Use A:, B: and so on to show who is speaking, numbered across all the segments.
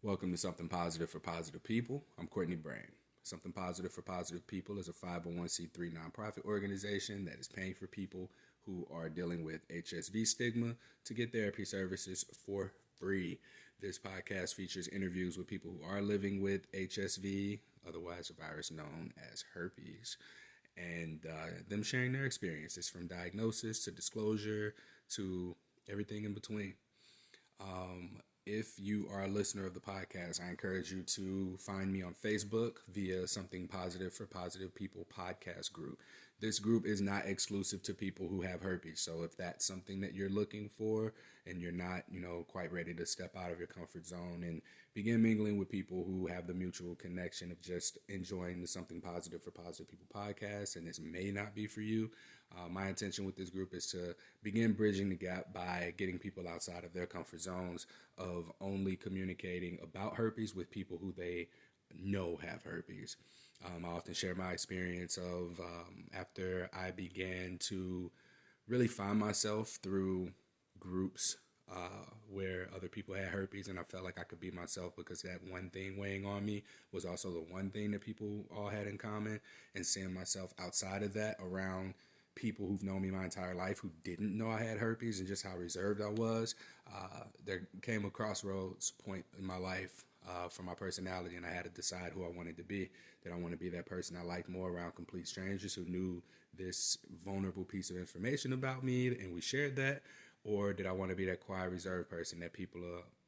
A: Welcome to Something Positive for Positive People. I'm Courtney Brain. Something Positive for Positive People is a 501c3 nonprofit organization that is paying for people who are dealing with HSV stigma to get therapy services for free. This podcast features interviews with people who are living with HSV, otherwise a virus known as herpes, and them sharing their experiences from diagnosis to disclosure to everything in between. If you are a listener of the podcast, I encourage you to find me on Facebook via Something Positive for Positive People podcast group. This group is not exclusive to people who have herpes. So if that's something that you're looking for and you're not, quite ready to step out of your comfort zone and begin mingling with people who have the mutual connection of just enjoying the Something Positive for Positive People podcast, and this may not be for you, my intention with this group is to begin bridging the gap by getting people outside of their comfort zones of only communicating about herpes with people who they know have herpes. I often share my experience of after I began to really find myself through groups where other people had herpes, and I felt like I could be myself because that one thing weighing on me was also the one thing that people all had in common, and seeing myself outside of that around people who've known me my entire life who didn't know I had herpes and just how reserved I was. There came a crossroads point in my life for my personality, and I had to decide who I wanted to be. Did I want to be that person I liked more around complete strangers who knew this vulnerable piece of information about me and we shared that? Or did I want to be that quiet, reserved person that people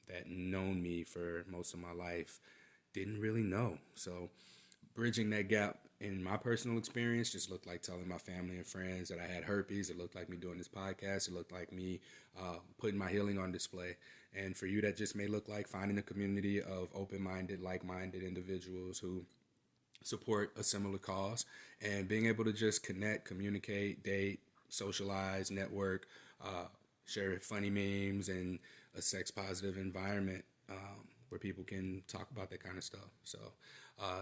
A: that known me for most of my life didn't really know? So bridging that gap in my personal experience just looked like telling my family and friends that I had herpes. It looked like me doing this podcast. It looked like me putting my healing on display. And for you, that just may look like finding a community of open-minded, like-minded individuals who support a similar cause and being able to just connect, communicate, date, socialize, network, share funny memes, and a sex-positive environment where people can talk about that kind of stuff. So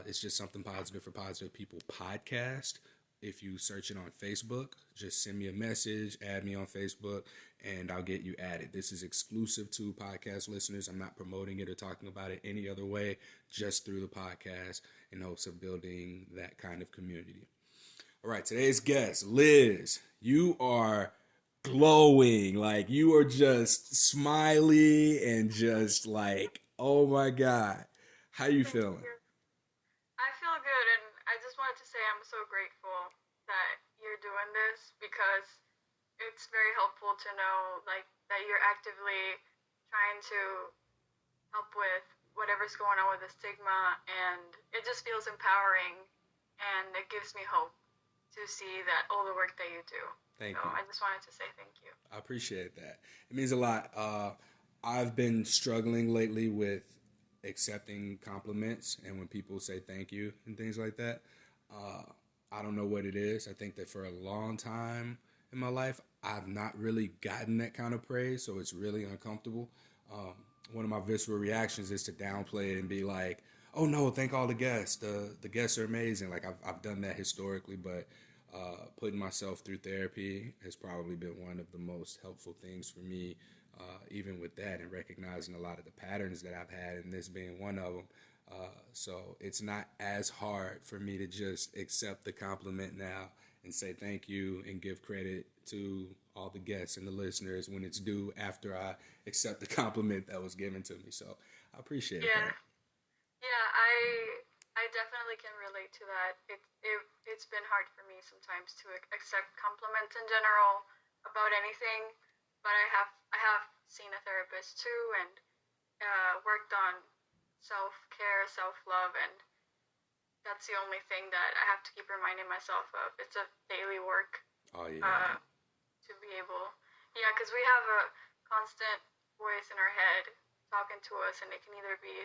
A: it's just Something Positive for Positive People podcast. If you search it on Facebook, just send me a message, add me on Facebook, and I'll get you added. This is exclusive to podcast listeners. I'm not promoting it or talking about it any other way, just through the podcast in hopes of building that kind of community. All right, today's guest, Liz, you are glowing. Like, you are just smiley and just like, oh my God. How you
B: Thank
A: feeling?
B: you. I feel good, and I just wanted to say I'm so grateful that you're doing this because it's very helpful to know that you're actively trying to help with whatever's going on with the stigma, and it just feels empowering, and it gives me hope to see that all the work that you do. So
A: Thank you.
B: I just wanted to say thank you.
A: I appreciate that. It means a lot. I've been struggling lately with accepting compliments and when people say thank you and things like that. I don't know what it is. I think that for a long time in my life, I've not really gotten that kind of praise, so it's really uncomfortable. One of my visceral reactions is to downplay it and be like, "Oh no, thank all the guests. The guests are amazing." Like I've done that historically, but putting myself through therapy has probably been one of the most helpful things for me, even with that, and recognizing a lot of the patterns that I've had, and this being one of them. So it's not as hard for me to just accept the compliment now and say thank you and give credit to all the guests and the listeners when it's due after I accept the compliment that was given to me. So I appreciate
B: Yeah,
A: that.
B: yeah, I definitely can relate to that. It's been hard for me sometimes to accept compliments in general about anything, but I have seen a therapist too, and worked on self care, self love, and that's the only thing that I have to keep reminding myself of. It's a daily work
A: Oh yeah.
B: uh, to be able, yeah, because we have a constant voice in our head talking to us, and it can either be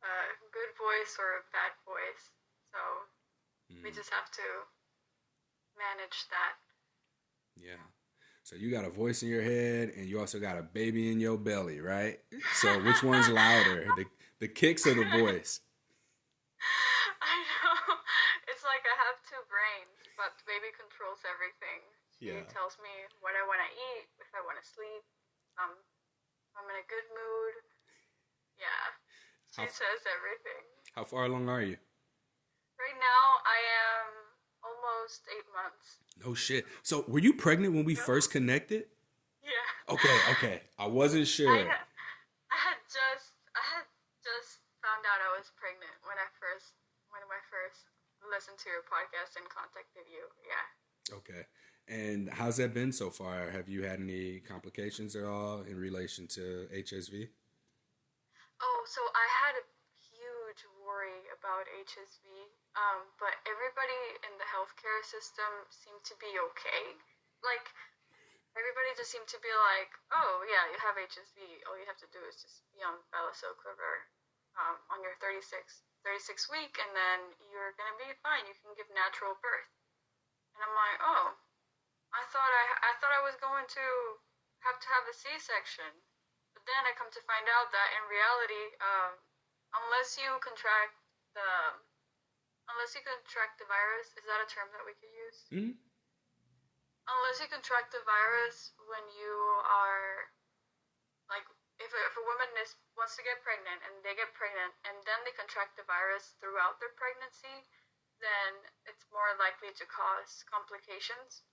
B: a good voice or a bad voice. So we
A: Mm,
B: just have to manage that.
A: yeah. So you got a voice in your head and you also got a baby in your belly, right? So which one's louder, the kicks or the voice?
B: I know. It's like I have two brains, but the baby controls everything. She
A: Yeah.
B: tells me what I want to eat, if I want to sleep, um, if I'm in a good mood. Yeah. She says everything.
A: How far along are you?
B: Right now, I am almost 8 months.
A: No shit. So, were you pregnant when we first connected?
B: Yeah.
A: Okay. I wasn't sure.
B: I had just found out I was pregnant when I first listened to your podcast and contacted you. Yeah.
A: Okay. And how's that been so far? Have you had any complications at all in relation to HSV?
B: Oh, so I had a huge worry about HSV, but everybody in the healthcare system seemed to be okay. Like, everybody just seemed to be like, oh, yeah, you have HSV. All you have to do is just be on Valacyclovir on your 36 week, and then you're going to be fine. You can give natural birth. And I'm like, oh, I thought I was going to have a C-section. But then I come to find out that in reality, unless you contract the virus, is that a term that we could use?
A: Mm-hmm.
B: Unless you contract the virus when you are like, if a woman wants to get pregnant and they get pregnant and then they contract the virus throughout their pregnancy, then it's more likely to cause complications.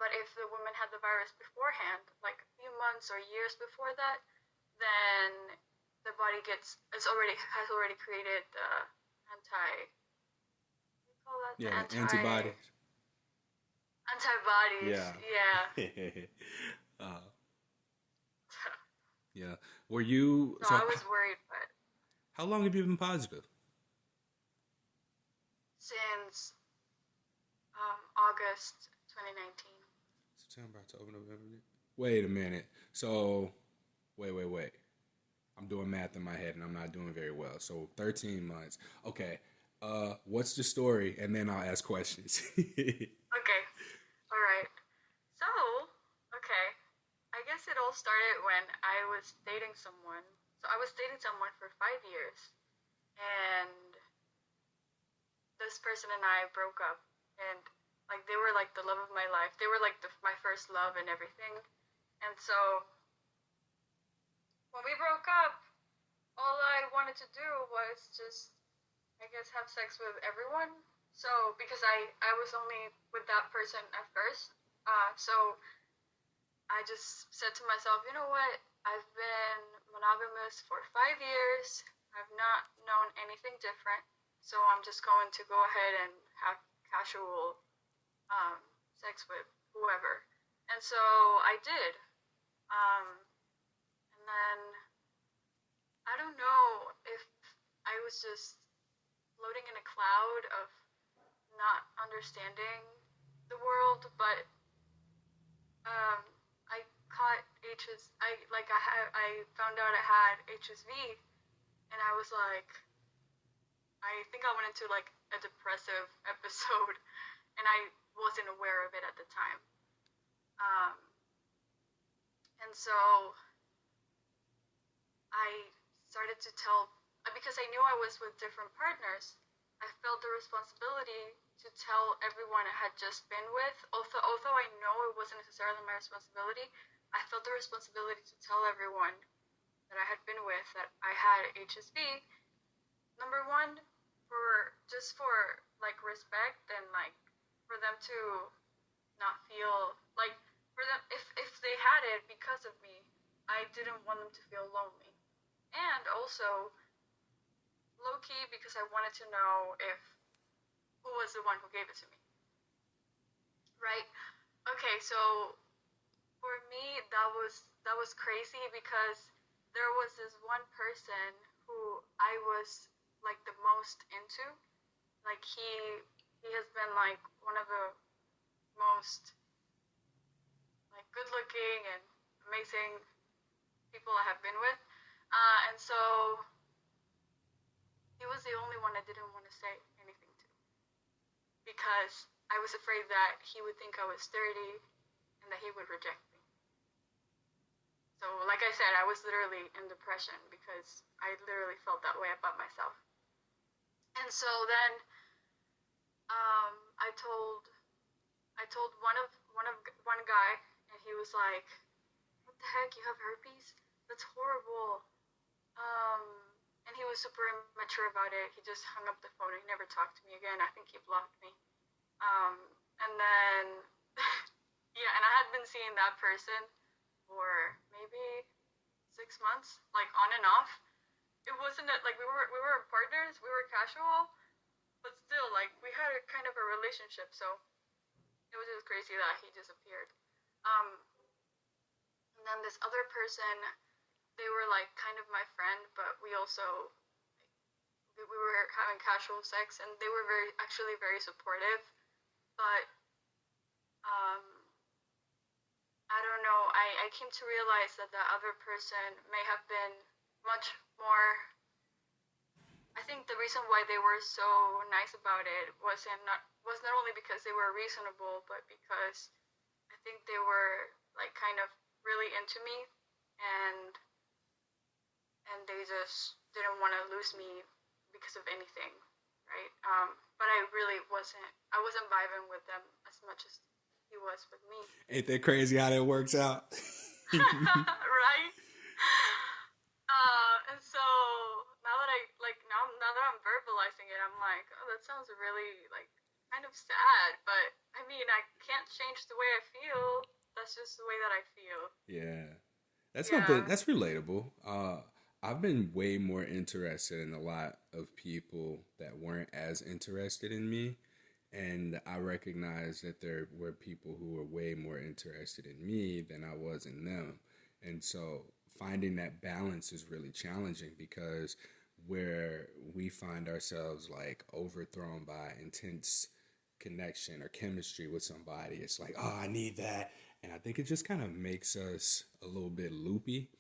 B: But if the woman had the virus beforehand, like a few months or years before that, then the body has already created the
A: Antibodies.
B: Antibodies.
A: Yeah.
B: Yeah.
A: uh, yeah. Were you?
B: So I was worried, but
A: how long have you been positive?
B: Since August 2019.
A: September, October, November. Wait a minute. So, wait. I'm doing math in my head and I'm not doing very well. So 13 months. Okay. What's the story? And then I'll ask questions.
B: Okay. All right. So, okay. I guess it all started when I was dating someone. So I was dating someone for 5 years. And this person and I broke up. And like they were like the love of my life. They were like my first love and everything. And so when we broke up, all I wanted to do was just, I guess, have sex with everyone. So because I was only with that person at first, so I just said to myself, you know what? I've been monogamous for 5 years. I've not known anything different. So I'm just going to go ahead and have casual sex with whoever. And so I did. And then I don't know if I was just floating in a cloud of not understanding the world, but I caught I found out I had HSV, and I was like, I think I went into like a depressive episode, and I wasn't aware of it at the time. And so I started to because I knew I was with different partners, I felt the responsibility to tell everyone I had just been with. Although I know it wasn't necessarily my responsibility, I felt the responsibility to tell everyone that I had been with that I had HSV. Number one, for like respect and like for them to not feel like, for them, if they had it because of me, I didn't want them to feel lonely. And also low-key because I wanted to know who was the one who gave it to me. Right? Okay, so for me that was crazy because there was this one person who I was like the most into. Like he has been like one of the most like good-looking and amazing people I have been with. And so he was the only one I didn't want to say anything to because I was afraid that he would think I was dirty and that he would reject me. So like I said, I was literally in depression because I literally felt that way about myself. And so then I told one guy, and he was like, "What the heck? You have herpes? That's horrible. he was super immature about it. He just hung up the phone and he never talked to me again. I think he blocked me. Um, and then, yeah, and I had been seeing that person for maybe 6 months, like on and off. It wasn't like we were partners, we were casual, but still, like we had a kind of a relationship. So it was just crazy that he disappeared. Um, and then this other person, they were like kind of my friend, but we were having casual sex, and they were actually very supportive. But um, I don't know. I came to realize that the other person may have been much more. I think the reason why they were so nice about it was not only because they were reasonable, but because I think they were like kind of really into me, and they just didn't want to lose me because of anything, right? But I really wasn't. I wasn't vibing with them as much as he was with me.
A: Ain't that crazy how that works out?
B: Right? And so now that now that I'm verbalizing it, I'm like, oh, that sounds really like kind of sad. But I mean, I can't change the way I feel. That's just the way that I feel.
A: Yeah. That's something
B: Yeah.
A: that's relatable. I've been way more interested in a lot of people that weren't as interested in me. And I recognized that there were people who were way more interested in me than I was in them. And so finding that balance is really challenging because where we find ourselves like overthrown by intense connection or chemistry with somebody, it's like, oh, I need that. And I think it just kind of makes us a little bit loopy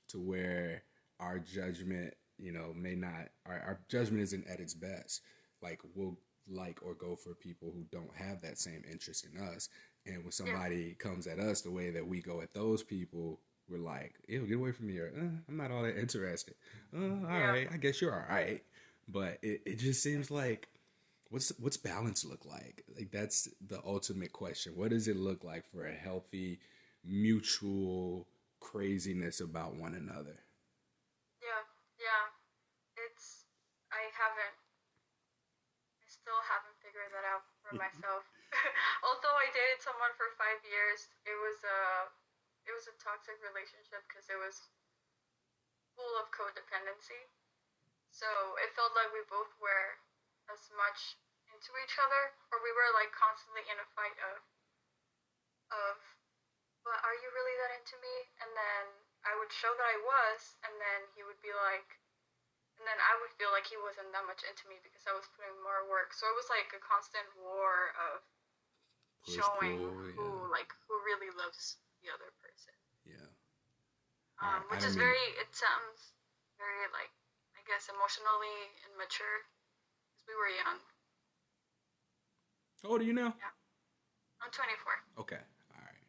A: to where our judgment, may not, our judgment isn't at its best. Like, we'll like or go for people who don't have that same interest in us. And when
B: Yeah.
A: somebody comes at us the way that we go at those people, we're like, ew, get away from me. Or, I'm not all that interested. All
B: Yeah.
A: right, I guess you're all right. But it just seems like, what's balance look like? Like, that's the ultimate question. What does it look like for a healthy, mutual craziness about one another?
B: Yeah. Yeah. It's. I haven't. I still haven't figured that out for myself. Although I dated someone for 5 years, it was a toxic relationship because it was full of codependency. So it felt like we both were as much into each other, or we were like constantly in a fight of, but are you really that into me? And then I would show that I was, and then he would be like, and then I would feel like he wasn't that much into me because I was putting more work. So it was like a constant war of
A: Push
B: showing
A: pull, yeah,
B: who really loves the other person.
A: yeah. All right, I
B: Which
A: didn't
B: is
A: mean.
B: it sounds very like, I guess, emotionally immature because we were young.
A: How old are you now?
B: Yeah. I'm 24.
A: Okay. All right.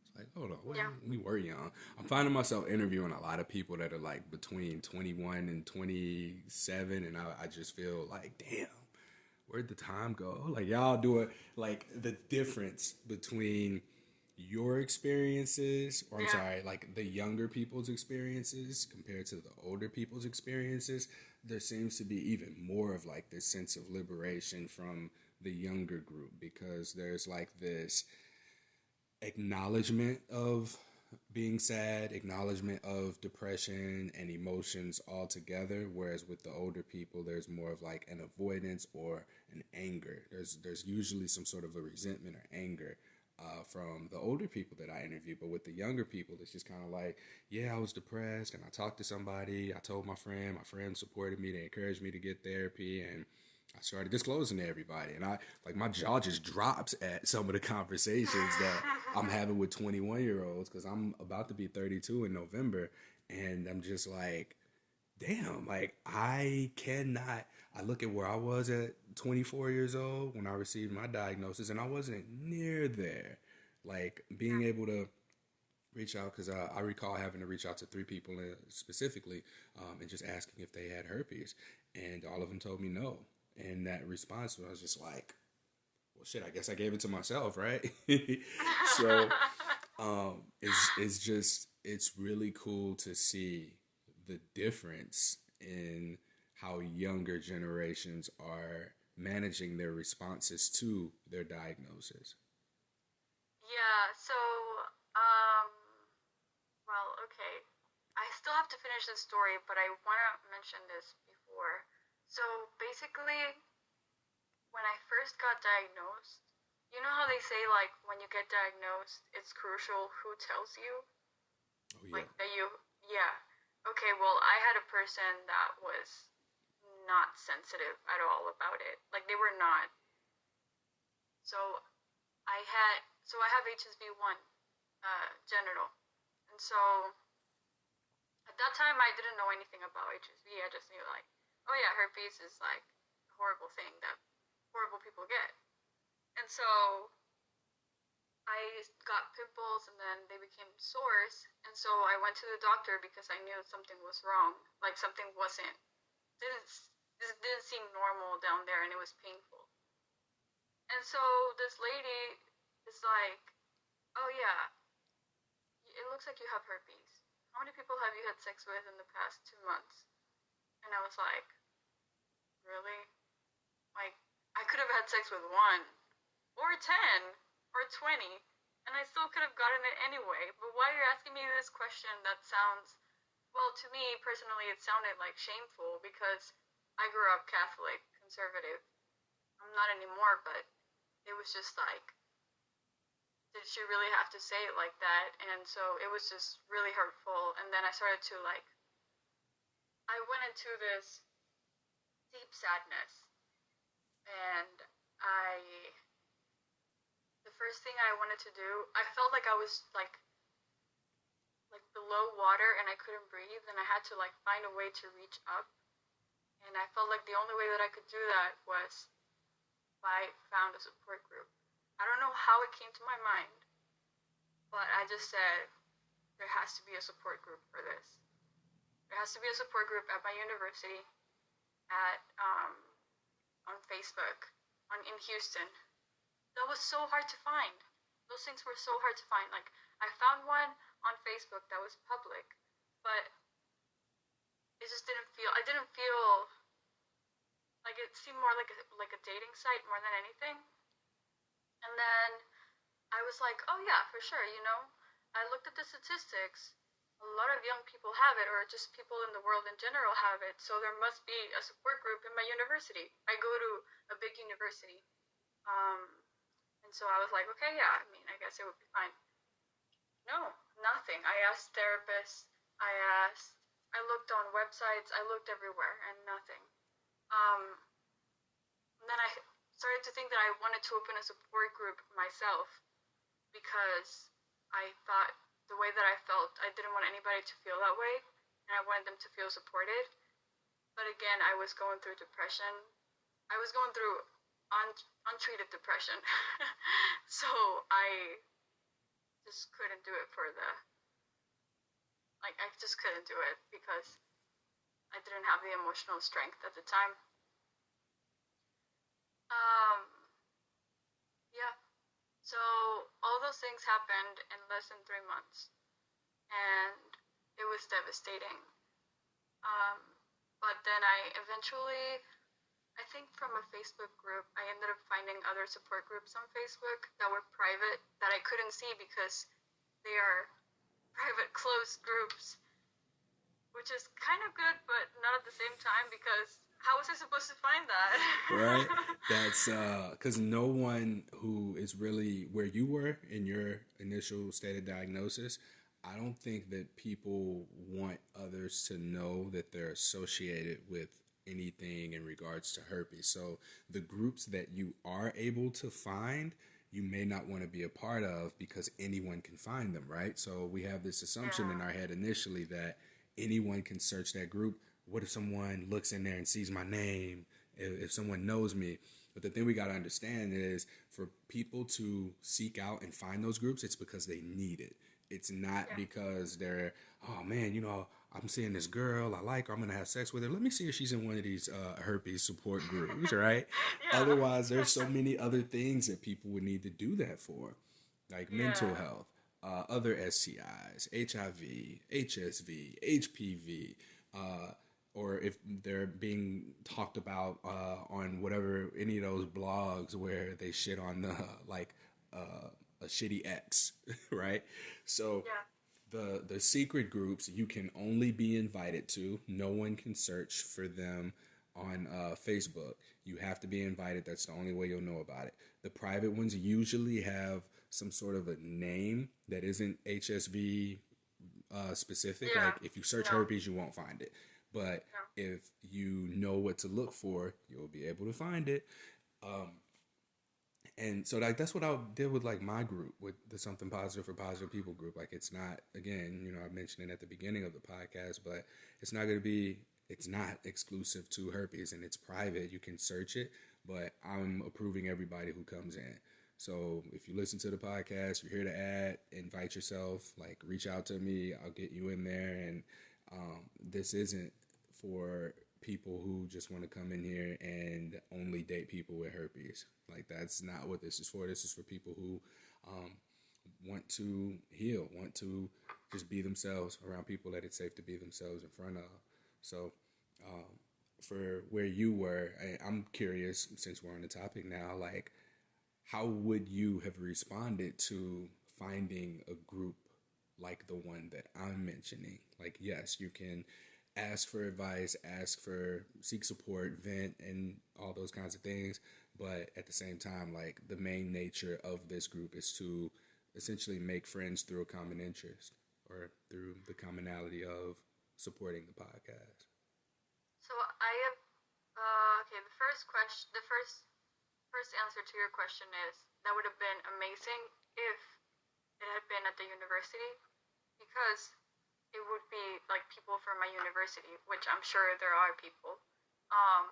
A: It's like, hold on.
B: Yeah.
A: We were young. I'm finding myself interviewing a lot of people that are like between 21 and 27, and I just feel like, damn, where'd the time go? Like, y'all do it, like, the difference between your experiences, or I'm
B: Yeah.
A: sorry, like the younger people's experiences compared to the older people's experiences, there seems to be even more of like this sense of liberation from the younger group because there's like this acknowledgement of being sad, acknowledgement of depression and emotions all together. Whereas with the older people, there's more of like an avoidance or an anger. There's usually some sort of a resentment or anger from the older people that I interview. But with the younger people, it's just kind of like, yeah, I was depressed and I talked to somebody. I told my friend supported me. They encouraged me to get therapy, and I started disclosing to everybody. And I, like, my jaw just drops at some of the conversations that I'm having with 21-year-olds because I'm about to be 32 in November. And I'm just like, damn, like, I cannot. I look at where I was at 24 years old when I received my diagnosis, and I wasn't near there. Like, being
B: Yeah.
A: able to reach out, because I recall having to reach out to three people specifically, and just asking if they had herpes, and all of them told me no. And that response was just like, well, shit, I guess I gave it to myself, right? So it's really cool to see the difference in how younger generations are managing their responses to their diagnosis.
B: Yeah, so, um, well, okay. I still have to finish this story, but I want to mention this before. So basically, when I first got diagnosed, you know how they say, like, when you get diagnosed, it's crucial who tells you?
A: Oh yeah.
B: Like, that you, yeah. Okay, well, I had a person that was not sensitive at all about it. Like, they were not. So I have HSV1 genital. And so at that time, I didn't know anything about HSV. I just knew, like, oh yeah, herpes is like a horrible thing that horrible people get. And so I got pimples and then they became sores. And so I went to the doctor because I knew something was wrong. Like something didn't, this didn't seem normal down there and it was painful. And so this lady is like, oh yeah, it looks like you have herpes. How many people have you had sex with in the past 2 months? And I was like, really? Like, I could have had sex with one, or 10, or 20, and I still could have gotten it anyway. But why are you asking me this question that sounds, well, to me personally, it sounded like shameful because I grew up Catholic, conservative. I'm not anymore, but it was just like, did she really have to say it like that? And so it was just really hurtful. And then I started to like, I went into this deep sadness. And the first thing I wanted to do, I felt like I was like below water and I couldn't breathe. And I had to like find a way to reach up. And I felt like the only way that I could do that was if I found a support group. I don't know how it came to my mind, but I just said, there has to be a support group for this. There has to be a support group at my university, at on Facebook, in Houston. That was so hard to find. Those things were so hard to find. Like I found one on Facebook that was public, but it just didn't feel. I didn't feel like it seemed more like a dating site more than anything. And then I was like, oh yeah, for sure. I looked at the statistics. A lot of young people have it, or just people in the world in general have it. So there must be a support group in my university. I go to a big university. Um, and so I was like, okay, yeah, I mean, I guess it would be fine. No, nothing. I asked therapists. I asked, I looked on websites. I looked everywhere and nothing. Um, and then I started to think that I wanted to open a support group myself because I thought the way that I felt, I didn't want anybody to feel that way, and I wanted them to feel supported. But again, I was going through depression. I was going through untreated depression. So I just couldn't do it I just couldn't do it because I didn't have the emotional strength at the time. Um, yeah. So all those things happened in less than 3 months, and it was devastating. Um, but then I think from a Facebook group, I ended up finding other support groups on Facebook that were private that I couldn't see because they are private, closed groups, which is kind of good, but not at the same time because how was I supposed to find that?
A: Right? That's because no one who is really where you were in your initial state of diagnosis, I don't think that people want others to know that they're associated with anything in regards to herpes. So the groups that you are able to find, you may not want to be a part of because anyone can find them, right? So we have this assumption in
B: Yeah,
A: our head initially that anyone can search that group. What if someone looks in there and sees my name? If someone knows me? But the thing we got to understand is for people to seek out and find those groups, it's because they need it. It's not
B: yeah,
A: because they're, oh man, I'm seeing this girl, I like her, I'm going to have sex with her. Let me see if she's in one of these herpes support groups, right?
B: yeah,
A: Otherwise, there's so many other things that people would need to do that for, like mental
B: yeah,
A: health, other STIs, HIV, HSV, HPV, or if they're being talked about on whatever any of those blogs where they shit on the like a shitty ex, right? So
B: Yeah.
A: the secret groups you can only be invited to. No one can search for them on Facebook. You have to be invited. That's the only way you'll know about it. The private ones usually have some sort of a name that isn't HSV specific.
B: Yeah.
A: Like if you search
B: No.
A: herpes, you won't find it. But
B: No.
A: if you know what to look for, you'll be able to find it. And so like that's what I did with like my group, with the Something Positive for Positive People group. Like it's not, again, I mentioned it at the beginning of the podcast, but it's not going to be, it's not exclusive to herpes, and it's private. You can search it, but I'm approving everybody who comes in. So if you listen to the podcast, you're here to add, invite yourself, like reach out to me. I'll get you in there. And this isn't for people who just want to come in here and only date people with herpes. Like that's not what this is for. This is for people who want to heal, want to just be themselves around people that it's safe to be themselves in front of. So for where you were, I'm curious, since we're on the topic now, like how would you have responded to finding a group like the one that I'm mentioning? Like, yes, you can ask for advice, seek support, vent, and all those kinds of things. But at the same time, like the main nature of this group is to essentially make friends through a common interest or through the commonality of supporting the podcast.
B: So I have okay. The first answer to your question is that would have been amazing if it had been at the university, because it would be like people from my university, which I'm sure there are people. Um,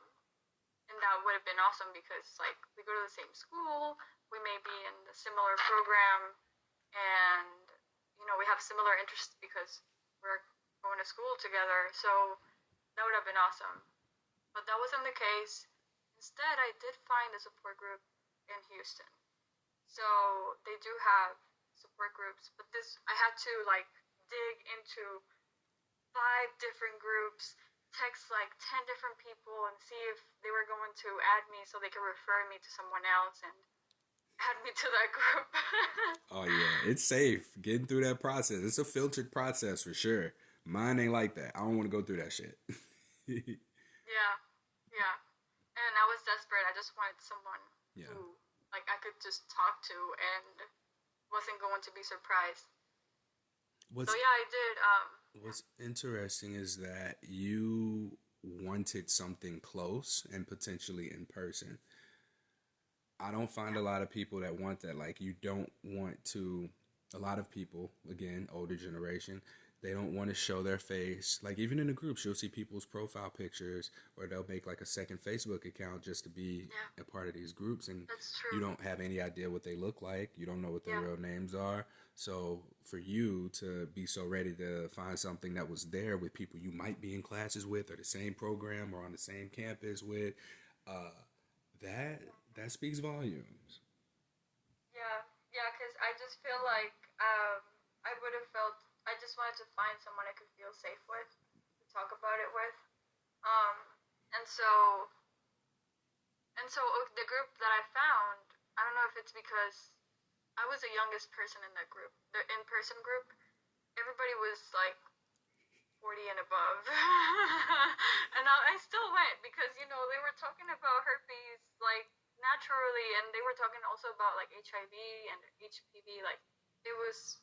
B: and that would have been awesome because like we go to the same school, we may be in a similar program, and we have similar interests because we're going to school together. So that would have been awesome. But that wasn't the case. Instead, I did find a support group in Houston. So they do have support groups, but this I had to like dig into 5 different groups, text like 10 different people, and see if they were going to add me so they could refer me to someone else and add me to that group.
A: Oh yeah, it's safe getting through that process. It's a filtered process for sure. Mine ain't like that. I don't want to go through that shit.
B: Yeah, yeah. And I was desperate. I just wanted someone
A: Yeah.
B: who like I could just talk to and wasn't going to be surprised. So
A: What's
B: yeah, I did.
A: What's interesting is that you wanted something close and potentially in person. I don't find a lot of people that want that. Like, you don't want to, a lot of people, again, older generation, they don't want to show their face. Like, even in the groups, you'll see people's profile pictures, or they'll make like a second Facebook account just to be
B: Yeah,
A: a part of these groups. And
B: that's
A: you
B: true.
A: don't have any idea what they look like. You don't know what their
B: Yeah,
A: real names are. So for you to be so ready to find something that was there with people you might be in classes with, or the same program, or on the same campus with, uh, that that speaks volumes.
B: yeah, yeah. Because I just feel like I would have felt. I just wanted to find someone I could feel safe with, to talk about it with. Um, and so the group that I found, I don't know if it's because I was the youngest person in that group, the in-person group. Everybody was like 40 and above. And I still went because, they were talking about herpes like naturally, and they were talking also about like HIV and HPV. Like it was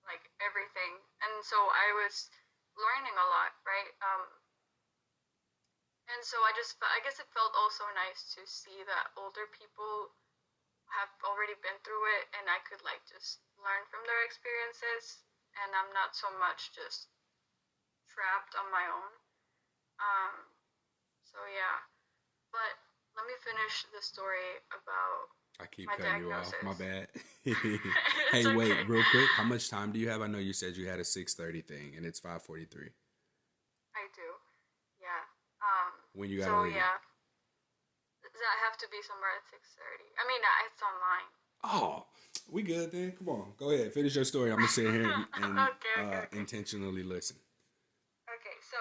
B: like everything. And so I was learning a lot, right? And so I guess it felt also nice to see that older people have already been through it, and I could like just learn from their experiences, and I'm not so much just trapped on my own. Um, so yeah, but let me finish the story about
A: I keep
B: my
A: cutting you off. My
B: diagnosis.
A: bad.
B: It's
A: Hey, wait,
B: okay.
A: real quick. How much time do you have? I know you said you had a 6:30 thing, and it's 5:43.
B: I do. Yeah.
A: When you gotta
B: So
A: leave?
B: yeah, I have to be somewhere at 6:30. I mean, it's online.
A: Oh, we good then. Come on, go ahead. Finish your story. I'm gonna sit here and
B: Okay, okay, okay.
A: intentionally listen.
B: Okay, so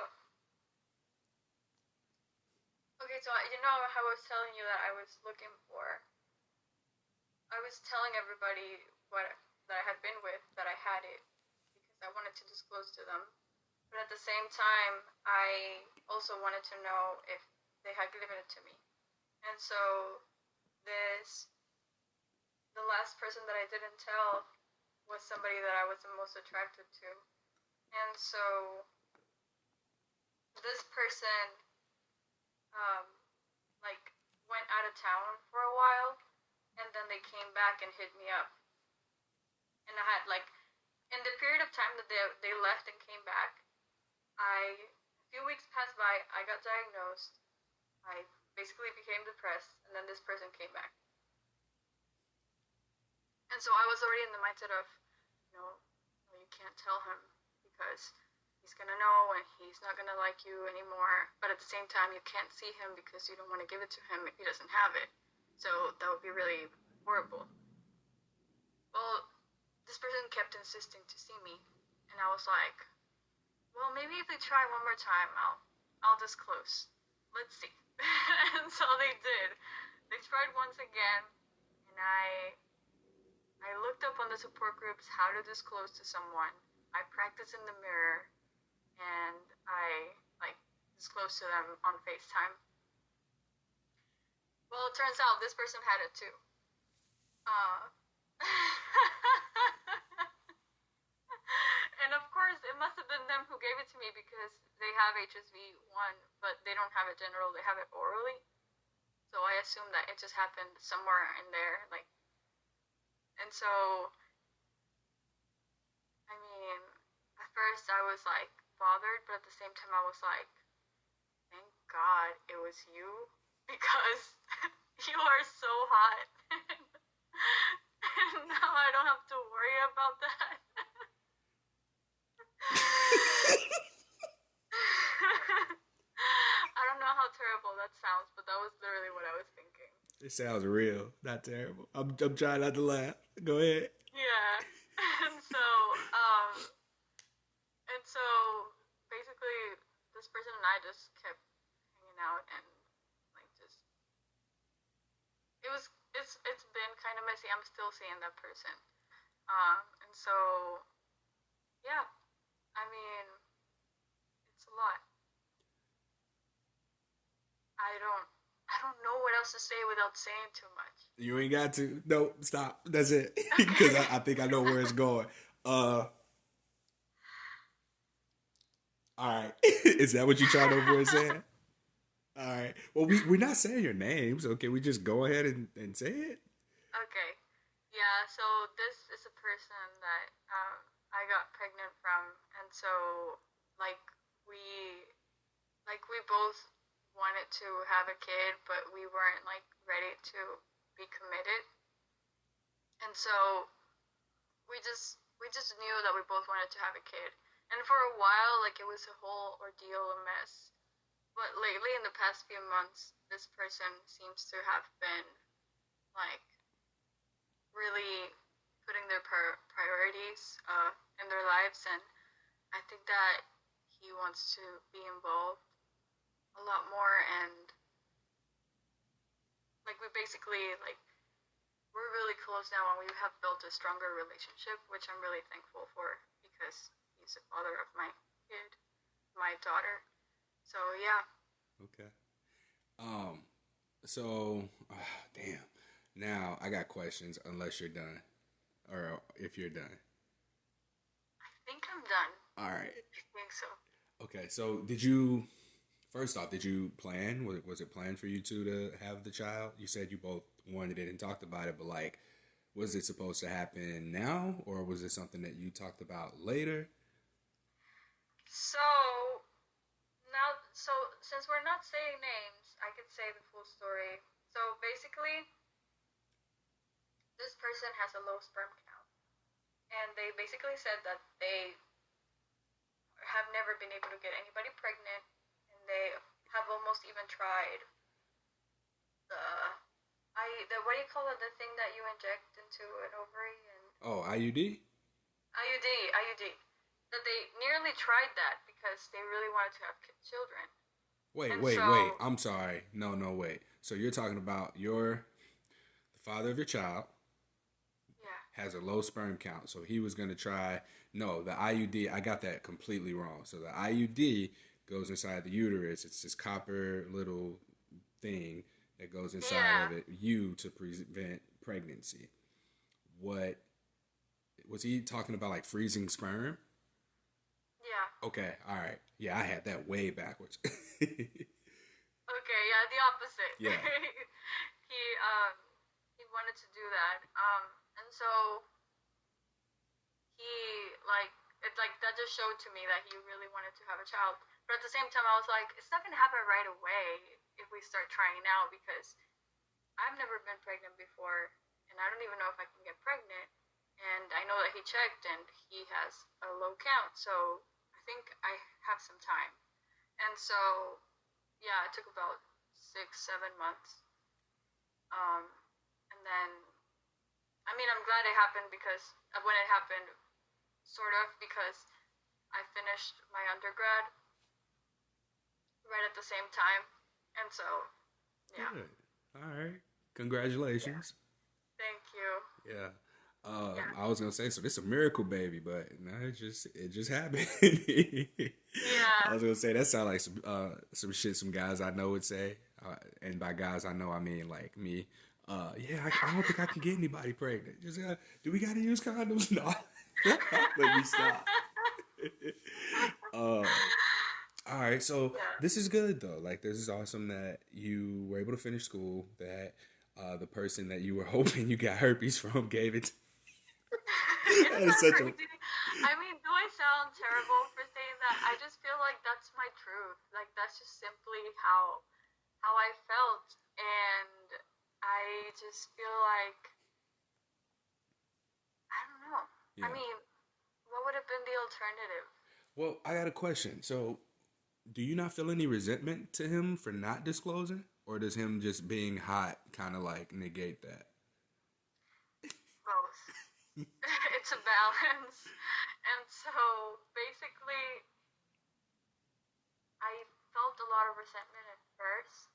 B: Okay, so you know how I was telling you that I was looking for, I was telling everybody what that I had been with, that I had it, because I wanted to disclose to them. But at the same time, I also wanted to know if they had given it to me. And so this, the last person that I didn't tell was somebody that I was the most attracted to. And so this person, um, like, went out of town for a while, and then they came back and hit me up. And I had, like, in the period of time that they left and came back, a few weeks passed by, I got diagnosed, I basically became depressed, and then this person came back. And so I was already in the mindset of, you know, you can't tell him because he's gonna know and he's not gonna like you anymore. But at the same time, you can't see him because you don't want to give it to him if he doesn't have it. So that would be really horrible. Well, this person kept insisting to see me, and I was like, well, maybe if they try one more time, I'll disclose. Let's see. And so they did. They tried once again, and I looked up on the support groups how to disclose to someone. I practiced in the mirror, and I disclosed to them on FaceTime. Well, it turns out this person had it too. And of course, it must have been them who gave it to me because they have HSV 1, but they don't have it genital, they have it orally. So I assume that it just happened somewhere in there, and so, I mean, at first I was bothered, but at the same time I was like, thank God it was you, because you are so hot. And now I don't have to worry about that. I don't know how terrible that sounds, but that was literally what I was thinking.
A: It sounds real, not terrible. I'm trying not to laugh. Go ahead.
B: Yeah. And so, basically, this person and I just kept hanging out, and just it's been kind of messy. I'm still seeing that person, and so yeah. I mean, it's a lot. I don't know what else to say without saying too much.
A: You ain't got to. No, stop. That's it. Because I think I know where it's going. All right. Is that what you're trying to avoid saying? All right. Well, we're not saying your name, so can we just go ahead and say it?
B: Okay. Yeah, so this is a person that I got pregnant from, and so like we we both wanted to have a kid, but we weren't ready to be committed. And so we just knew that we both wanted to have a kid. And for a while, it was a whole ordeal, a mess. But lately, in the past few months, this person seems to have been really putting their priorities in their lives, and I think that he wants to be involved a lot more, and we basically we're really close now, and we have built a stronger relationship, which I'm really thankful for because he's the father of my kid, my daughter. So yeah.
A: Okay. So damn. Now I got questions unless you're done, or if you're done.
B: I think I'm done.
A: All right.
B: I think so.
A: Okay. So did you? First off, did you plan? Was it planned for you two to have the child? You said you both wanted it and talked about it, but was it supposed to happen now, or was it something that you talked about later?
B: So now, since we're not saying names, I could say the full story. So basically, this person has a low sperm count, and they basically said that they have never been able to get anybody pregnant, and they have almost even tried the what do you call it, the thing that you inject into an ovary, and
A: Oh, IUD?
B: IUD, that they nearly tried that because they really wanted to have children.
A: Wait,
B: And
A: wait, wait.
B: so,
A: I'm sorry. No, no, wait. So you're talking about the father of your child
B: yeah,
A: has a low sperm count. So he was going to try, no, the IUD, I got that completely wrong. So the IUD goes inside the uterus. It's this copper little thing that goes inside
B: yeah,
A: of it, to prevent pregnancy. What was he talking about, like freezing sperm?
B: yeah.
A: Okay, all right. Yeah, I had that way backwards.
B: Okay, yeah, the opposite.
A: Yeah.
B: he um he wanted to do that. And so he like like that just showed to me that he really wanted to have a child. But at the same time, I was like, it's not gonna happen right away if we start trying now because I've never been pregnant before, and I don't even know if I can get pregnant. And I know that he checked and he has a low count, so I think I have some time. And so, yeah, it took about 6, 7 months. Um, and then, I mean, I'm glad it happened because when it happened, sort of because I finished my undergrad right at the same time. And so, yeah,
A: Good. All right.
B: yeah.
A: Congratulations.
B: Thank you.
A: Yeah.
B: Yeah.
A: I was gonna say, so this is a miracle baby, but no, it just happened. I
B: Yeah.
A: was gonna say that sounds like some shit some guys I know would say, and by guys I know I mean like me. Yeah, I don't think I can get anybody pregnant. Just do we gotta use condoms? No, let me stop. uh, all right, so
B: Yeah.
A: this is good though. Like this is awesome that you were able to finish school. That the person that you were hoping you got herpes from gave it. That
B: Isn't
A: is
B: that
A: such a
B: crazy? I mean, do I sound terrible for saying that? I just feel like that's my truth. Like that's just simply how I felt, and I just feel like I don't know. I
A: yeah.
B: mean, what would have been the alternative?
A: Well, I got a question. So, do you not feel any resentment to him for not disclosing, or does him just being hot kind of like negate that?
B: Both. It's a balance. And so basically, I felt a lot of resentment at first,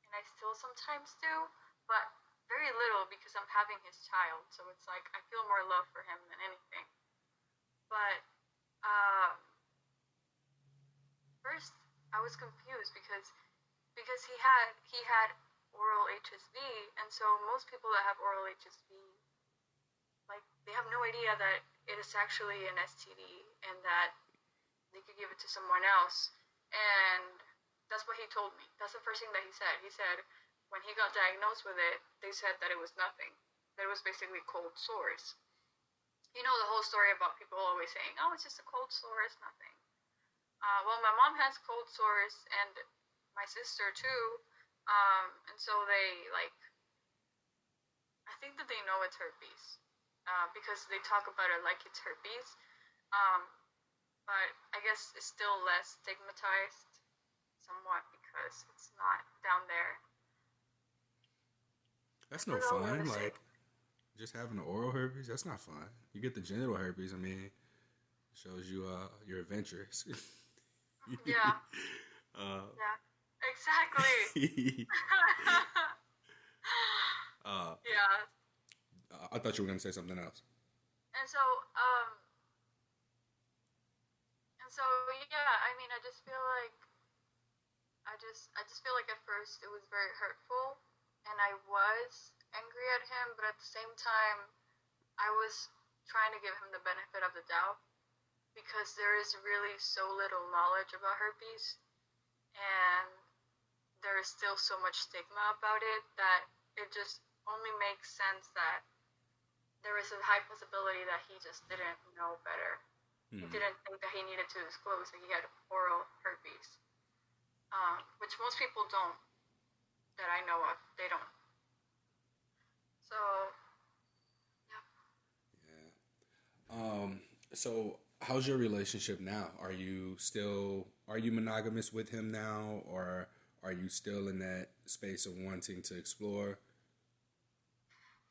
B: and I still sometimes do, but very little because I'm having his child. So it's like I feel more love for him than anything. But um, first, I was confused because he had oral HSV, and so most people that have oral HSV, like they have no idea that it is actually an STD and that they could give it to someone else. And that's what he told me. That's the first thing that he said. He said when he got diagnosed with it, they said that it was nothing. That it was basically cold sores. You know the whole story about people always saying, "Oh, it's just a cold sore, it's nothing." Well, my mom has cold sores and my sister too, and so they like I think that they know it's herpes because they talk about it like it's herpes. Um, but I guess it's still less stigmatized somewhat because it's not down there. I
A: That's no
B: forgot what I
A: fun.
B: was saying.
A: Like just having the oral herpes, that's not fun. You get the genital herpes. I mean, shows you you're adventurous.
B: Yeah,
A: uh,
B: yeah, exactly.
A: uh,
B: Yeah,
A: I thought you were gonna say something else.
B: and so um, and so yeah. I mean, I just feel like I just feel like at first it was very hurtful, and I was angry at him, but at the same time, I was trying to give him the benefit of the doubt because there is really so little knowledge about herpes, and there is still so much stigma about it that it just only makes sense that there is a high possibility that he just didn't know better. He
A: Hmm.
B: didn't think that he needed to disclose that he had oral herpes, which most people don't, that I know of. They don't. So, yeah.
A: So how's your relationship now? Are you monogamous with him now, or are you still in that space of wanting to explore?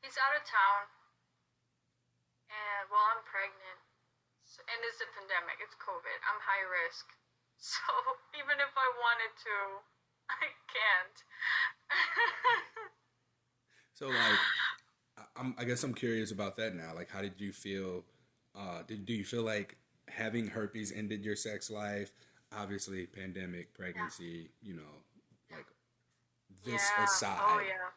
B: He's out of town, and while I'm pregnant, and it's a pandemic, it's COVID, I'm high risk. So, even if I wanted to, I can't.
A: So like, I guess I'm curious about that now. Like, how did you feel? Do you feel like having herpes ended your sex life? Obviously, pandemic,
B: Yeah.
A: pregnancy,
B: Yeah.
A: like this
B: Yeah. Oh
A: aside,
B: yeah.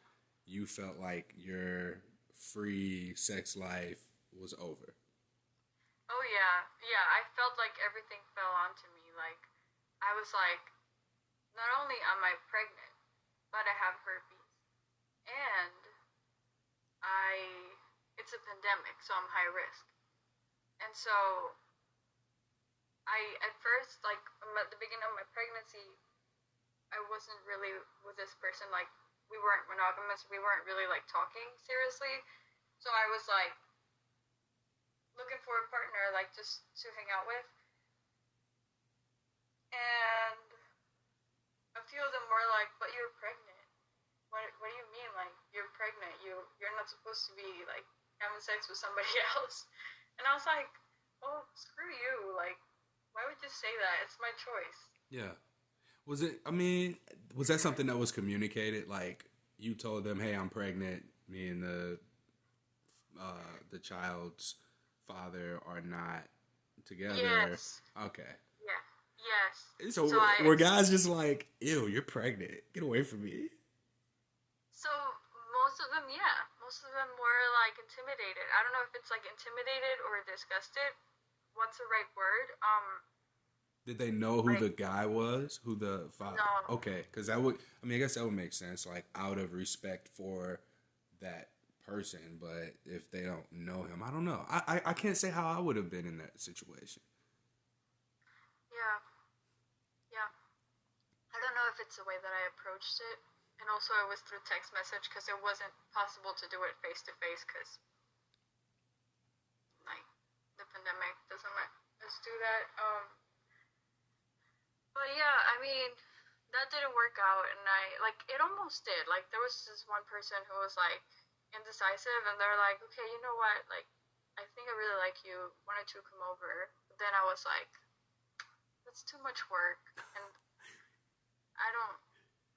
A: you felt like your free sex life was over.
B: Oh yeah. Yeah. I felt like everything fell onto me. Like I was like, not only am I pregnant, but I have herpes, and I it's a pandemic, so I'm high risk. And so I at first like at the beginning of my pregnancy, I wasn't really with this person. Like we weren't monogamous. We weren't really like talking seriously. So I was like looking for a partner, like just to hang out with. And a few of them were like, "But you're pregnant. What do you mean? Like you're pregnant? You're not supposed to be like having sex with somebody else." And I was like, "Oh, screw you! Like, why would you say that? It's my choice."
A: Yeah. Was it? I mean, was that something that was communicated? Like you told them, "Hey, I'm pregnant. Me and the child's father are not together."
B: Yes.
A: Okay.
B: Yeah. Yes. So
A: So
B: I
A: were guys just like, "Ew, you're pregnant. Get away from me."
B: So most of them, yeah, most of them were like intimidated. I don't know if it's like intimidated or disgusted. What's the right word?
A: Did they know who
B: Like
A: the guy was? Who the father?
B: no,
A: Okay, because that would. I mean, I guess that would make sense. Like out of respect for that person, but if they don't know him, I don't know. I can't say how I would have been in that situation.
B: yeah, yeah. I don't know if it's the way that I approached it, and also it was through text message because it wasn't possible to do it face to face because like the pandemic doesn't let us do that. But yeah, I mean, that didn't work out, and I like it almost did. Like there was this one person who was like indecisive, and they're like, okay, you know what? Like, I think I really like you. Why don't you come over? But then I was like, that's too much work, and I don't,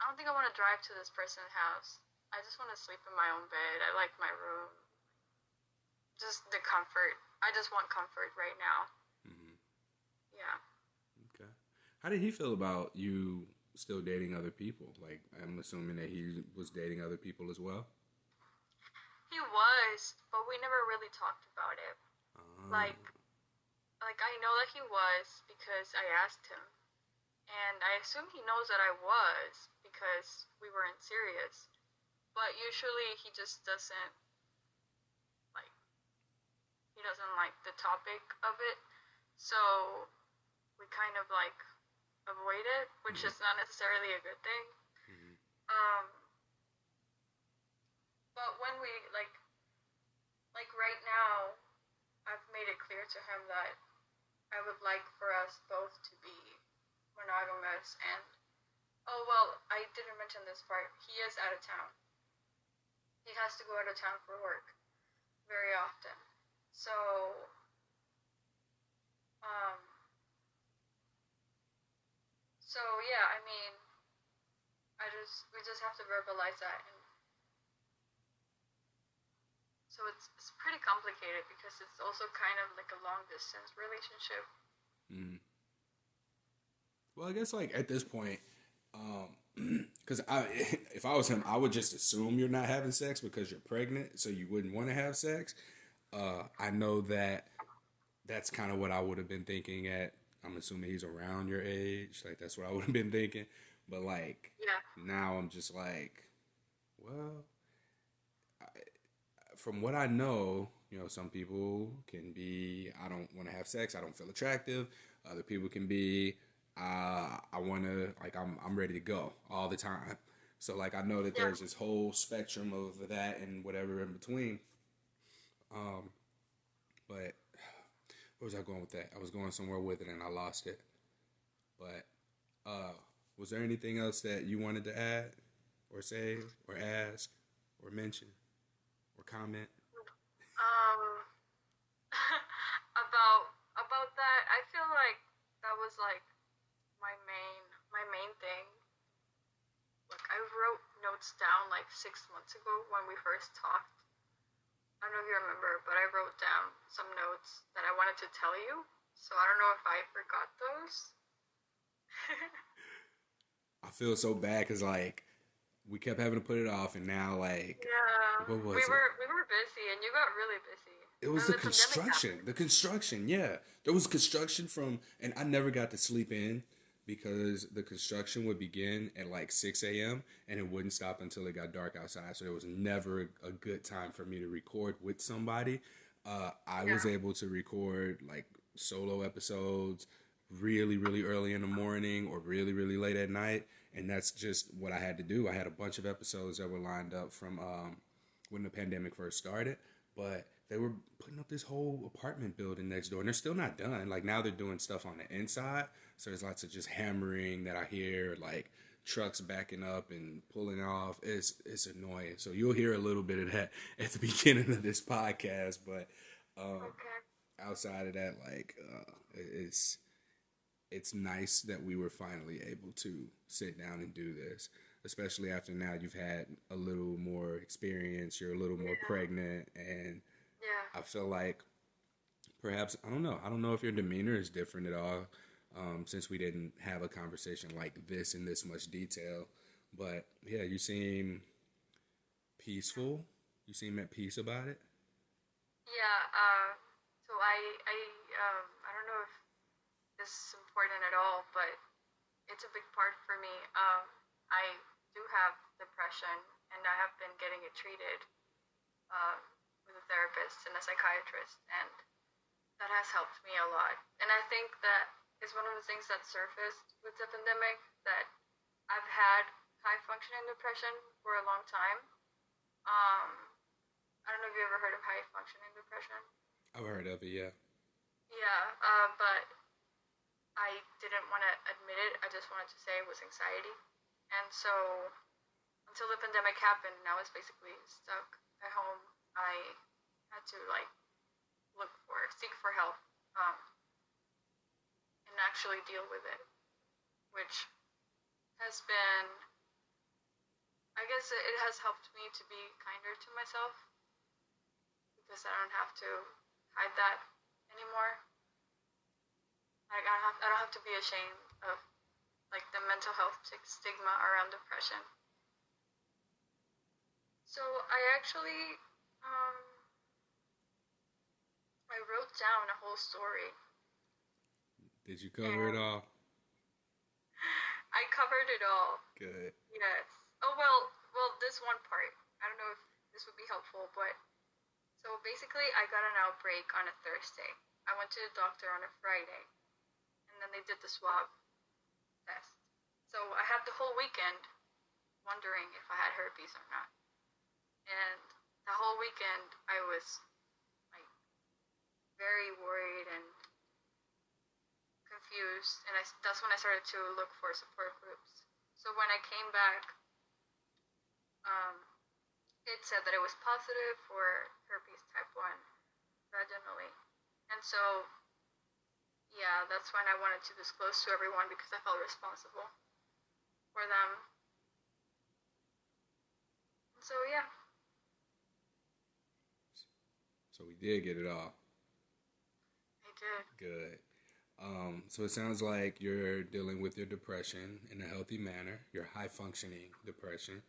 B: I don't think I want to drive to this person's house. I just want to sleep in my own bed. I like my room, just the comfort. I just want comfort right now.
A: Hmm.
B: Yeah.
A: Okay. How did he feel about you still dating other people? Like, I'm assuming that he was dating other people as well.
B: He was, but we never really talked about it.
A: Uh,
B: Like, I know that he was because I asked him, and I assume he knows that I was because we weren't serious. But usually he just doesn't like he doesn't like the topic of it, so we kind of like avoid it, which
A: yeah.
B: is not necessarily a good thing.
A: Hmm.
B: Um, but when we like right now, I've made it clear to him that I would like for us both to be monogamous and oh well, I didn't mention this part. He is out of town. He has to go out of town for work very often. So, um, so yeah, I mean, we just have to verbalize that, and so it's pretty complicated because it's also kind of like a long distance relationship.
A: Hmm. Well, I guess like at this point, because I, if I was him, I would just assume you're not having sex because you're pregnant, so you wouldn't want to have sex. I know that that's kind of what I would have been thinking at. I'm assuming he's around your age, like that's what I would have been thinking. But like
B: Yeah,
A: now, I'm just like, well, from what I know, some people can be, I don't want to have sex, I don't feel attractive. Other people can be, I want to, like, I'm ready to go all the time. So, like, I know that
B: yeah.
A: there's this whole spectrum of that and whatever in between. Um, but where was I going with that? I was going somewhere with it and I lost it. But was there anything else that you wanted to add or say or ask or mention or comment?
B: Um, about that, I feel like that was like my main thing. notes down like 6 months ago when we first talked. I don't know if you remember, but I wrote down some notes that I wanted to tell you. So I don't know if I forgot those.
A: I feel so bad because like we kept having to put it off, and now like
B: Yeah,
A: what
B: we
A: was it?
B: were we were busy, and you got really busy,
A: It
B: and
A: was
B: then the pandemic happened.
A: the construction. Yeah, there was construction from, and I never got to sleep in because the construction would begin at like 6 a.m. and it wouldn't stop until it got dark outside. So it was never a good time for me to record with somebody. I was
B: Yeah,
A: able to record like solo episodes really, really early in the morning or really, really late at night. And that's just what I had to do. I had a bunch of episodes that were lined up from when the pandemic first started, but they were putting up this whole apartment building next door, and they're still not done. Like now they're doing stuff on the inside, so there's lots of just hammering that I hear, like trucks backing up and pulling off. It's annoying. So you'll hear a little bit of that at the beginning of this podcast, but um,
B: okay.
A: outside of that, like it's nice that we were finally able to sit down and do this, especially after now you've had a little more experience, you're a little more
B: Yeah,
A: pregnant, and
B: yeah.
A: I feel like perhaps I don't know. I don't know if your demeanor is different at all, since we didn't have a conversation like this in this much detail. But yeah, you seem peaceful. You seem at peace about it.
B: Yeah, so I don't know if this is important at all, but it's a big part for me. I do have depression, and I have been getting it treated um, with a therapist and a psychiatrist, and that has helped me a lot. And I think that is one of the things that surfaced with the pandemic, that I've had high functioning depression for a long time. Um, I don't know if you ever heard of high functioning depression.
A: I've heard of it. Yeah.
B: Yeah, but I didn't want to admit it. I just wanted to say it was anxiety. And so until the pandemic happened, and I was basically stuck at home, I had to like seek for help, um, and actually deal with it, which has been, I guess it has helped me to be kinder to myself because I don't have to hide that anymore. Like I don't have to be ashamed of like the mental health stigma around depression. So I actually um, I wrote down a whole story,
A: Did you cover it
B: and
A: all?
B: I covered it all.
A: Good.
B: Yes. Oh well, this one part. I don't know if this would be helpful, but so basically, I got an outbreak on a Thursday. I went to the doctor on a Friday, and then they did the swab test. So I had the whole weekend wondering if I had herpes or not. And the whole weekend, I was like very worried and confused, and that's when I started to look for support groups. So when I came back, um, it said that it was positive for herpes type 1 vaginally. And so, yeah, that's when I wanted to disclose to everyone because I felt responsible for them. And so, yeah,
A: So we did get it all.
B: I did.
A: Good. So it sounds like you're dealing with your depression in a healthy manner. Your high functioning depression.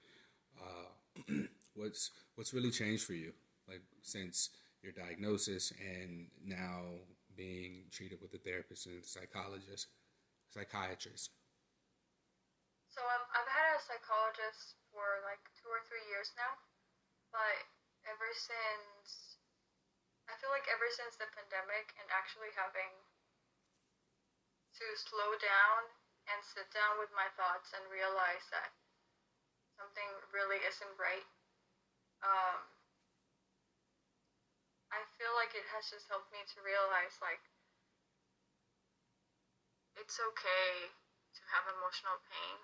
A: What's really changed for you, like since your diagnosis and now being treated with a therapist and psychiatrist?
B: So I've had a psychologist for like 2 or 3 years now, but ever since, I feel like ever since the pandemic and actually having to slow down and sit down with my thoughts and realize that something really isn't right, um, I feel like it has just helped me to realize like it's okay to have emotional pain.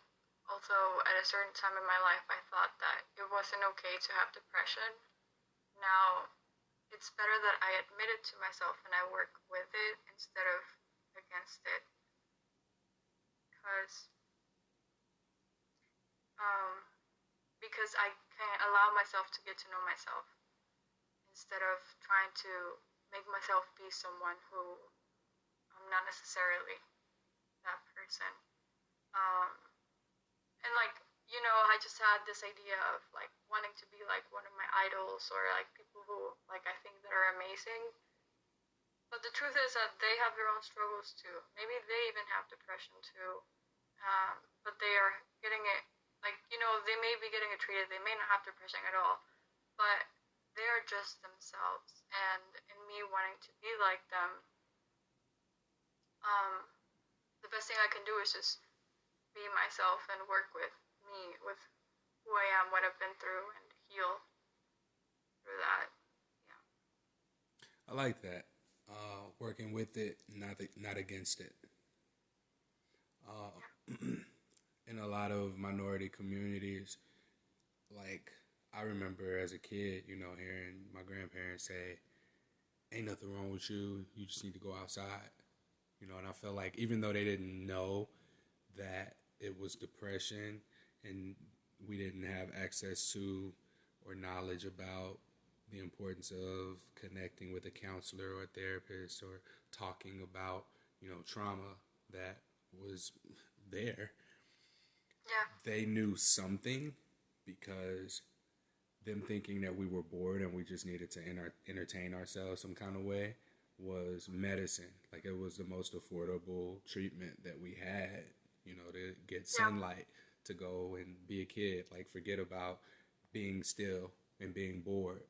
B: Although at a certain time in my life I thought that it wasn't okay to have depression. Now it's better that I admit it to myself and I work with it instead of against it. Because um, because I can allow myself to get to know myself instead of trying to make myself be someone who I'm not necessarily that person. Um, and like, I just had this idea of like wanting to be like one of my idols or like people who like I think that are amazing. But the truth is that they have their own struggles too. Maybe they even have depression too. But they are getting it, like, they may be getting it treated. They may not have depression at all. But they are just themselves. And in me wanting to be like them, um, the best thing I can do is just be myself and work with me, with who I am, what I've been through, and heal through that. Yeah.
A: I like that. Working with it, not against it. In a lot of minority communities, like I remember as a kid, hearing my grandparents say, "Ain't nothing wrong with you. You just need to go outside." And I felt like even though they didn't know that it was depression and we didn't have access to or knowledge about the importance of connecting with a counselor or a therapist or talking about, trauma that was there.
B: Yeah.
A: They knew something because them thinking that we were bored and we just needed to entertain ourselves some kind of way was medicine. Like it was the most affordable treatment that we had, to get sunlight, to go and be a kid. Like forget about being still and being bored.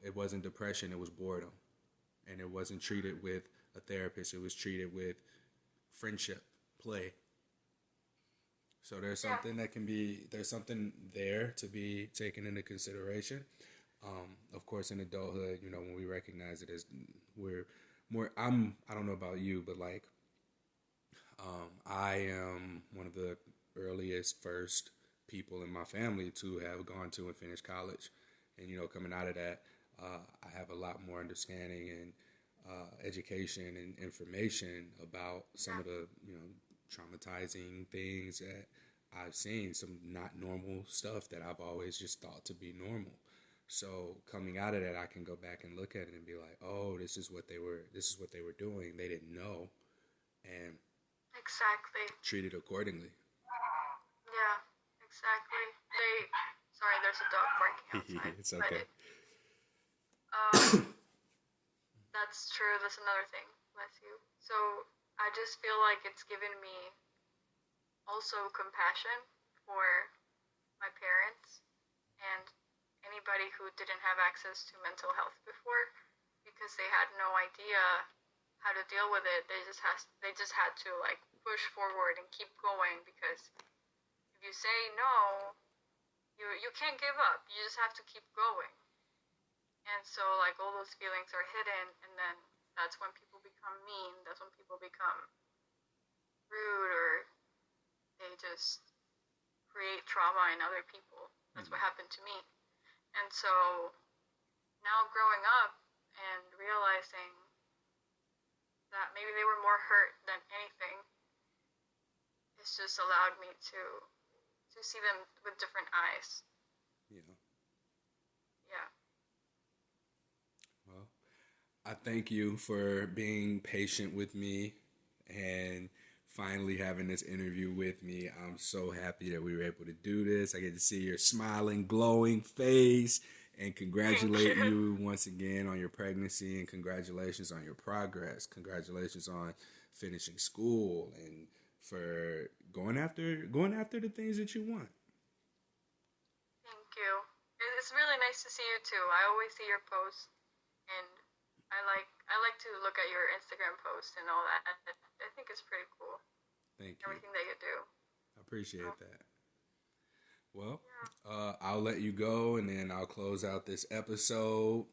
A: It wasn't depression, it was boredom. And it wasn't treated with a therapist, it was treated with friendship, play. So there's something there's something there to be taken into consideration. Of course, in adulthood, when we recognize it as we're more, I don't know about you, but like, I am one of the earliest first people in my family to have gone to and finished college. And, coming out of that, I have a lot more understanding and education and information about some of the, traumatizing things that I've seen, some not normal stuff that I've always just thought to be normal. So coming out of that, I can go back and look at it and be like, oh, this is what they were doing. They didn't know, and
B: exactly
A: treat it accordingly.
B: Yeah, exactly. Sorry, there's a dog barking outside.
A: It's okay.
B: That's true. That's another thing. Bless you. So I just feel like it's given me also compassion for my parents and anybody who didn't have access to mental health before because they had no idea how to deal with it. They just had to like push forward and keep going because if you say no, you can't give up. You just have to keep going. And so like all those feelings are hidden, and then that's when people become mean. That's when people become rude, or they just create trauma in other people. That's what happened to me. And so now growing up and realizing that maybe they were more hurt than anything, it's just allowed me to see them with different eyes.
A: Yeah.
B: Yeah.
A: Well, I thank you for being patient with me and finally having this interview with me. I'm so happy that we were able to do this. I get to see your smiling, glowing face and congratulate you once again on your pregnancy and congratulations on your progress. Congratulations on finishing school and for going after the things that you want.
B: Thank you. It's really nice to see you too. I always see your posts, and I like to look at your Instagram posts and all that. I think it's pretty cool.
A: Thank you.
B: Everything that you do.
A: I appreciate that. Well, I'll let you go, and then I'll close out this episode.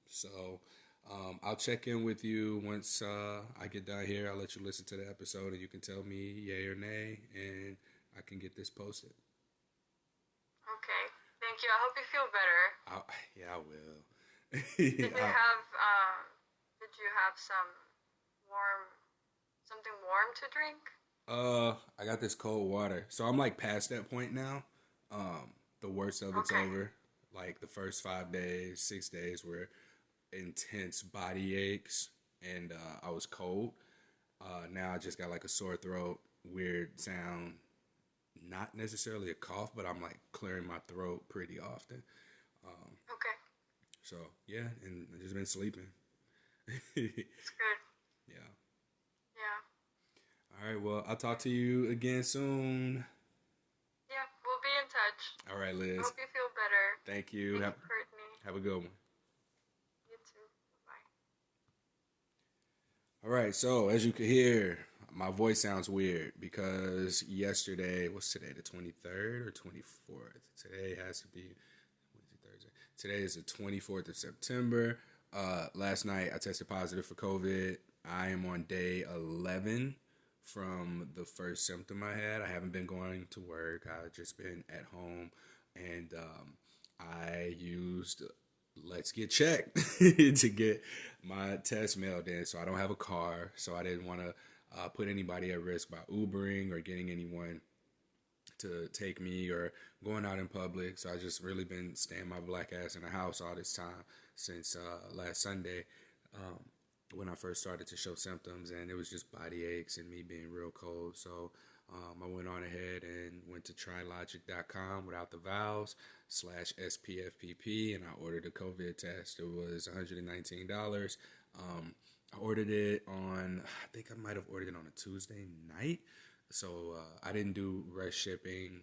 A: So I'll check in with you once I get done here. I'll let you listen to the episode, and you can tell me yay or nay, and I can get this posted.
B: Okay. Thank you. I hope you feel better.
A: I will.
B: Did you have something warm to drink?
A: I got this cold water, so I'm like past that point now. the worst of it's
B: Okay.
A: over. Like the first 5 days, 6 days were intense body aches, and I was cold. Now I just got like a sore throat, weird sound, not necessarily a cough, but I'm like clearing my throat pretty often. Um,
B: Okay.
A: so yeah, and I just been sleeping. Yeah.
B: It's good. Yeah.
A: All right. Well, I'll talk to you again soon.
B: Yeah. We'll be in touch.
A: All right,
B: I
A: Liz.
B: hope you feel better.
A: Thank you.
B: Thank
A: Have
B: you, Courtney.
A: have a good one.
B: You too. Bye.
A: All right. So as you can hear, my voice sounds weird because yesterday, what's today, the 23rd or 24th? Today has to be Wednesday, Thursday. Today is the 24th of September. Last night I tested positive for COVID. I am on day 11 from the first symptom I had. I haven't been going to work. I've just been at home, and I used Let's Get Checked to get my test mailed in. So I don't have a car, so I didn't want to put anybody at risk by Ubering or getting anyone to take me or going out in public. So I just really been staying my black ass in the house all this time since last Sunday, um, when I first started to show symptoms, and it was just body aches and me being real cold. So I went on ahead and went to trylogic.com without the vowels /SPFPP, and I ordered a COVID test. It was $119. I ordered it on, I think I might have ordered it on a Tuesday night. So I didn't do rush shipping.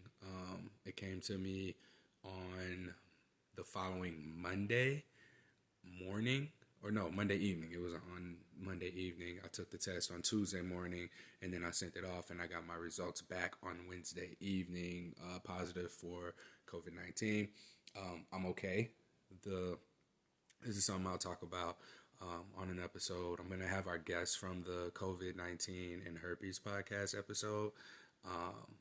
A: It came to me on the following Monday morning, or no, Monday evening. It was on Monday evening. I took the test on Tuesday morning, and then I sent it off, and I got my results back on Wednesday evening, positive for COVID-19. I'm okay. This is something I'll talk about on an episode. I'm going to have our guest from the COVID-19 and herpes podcast episode. Um,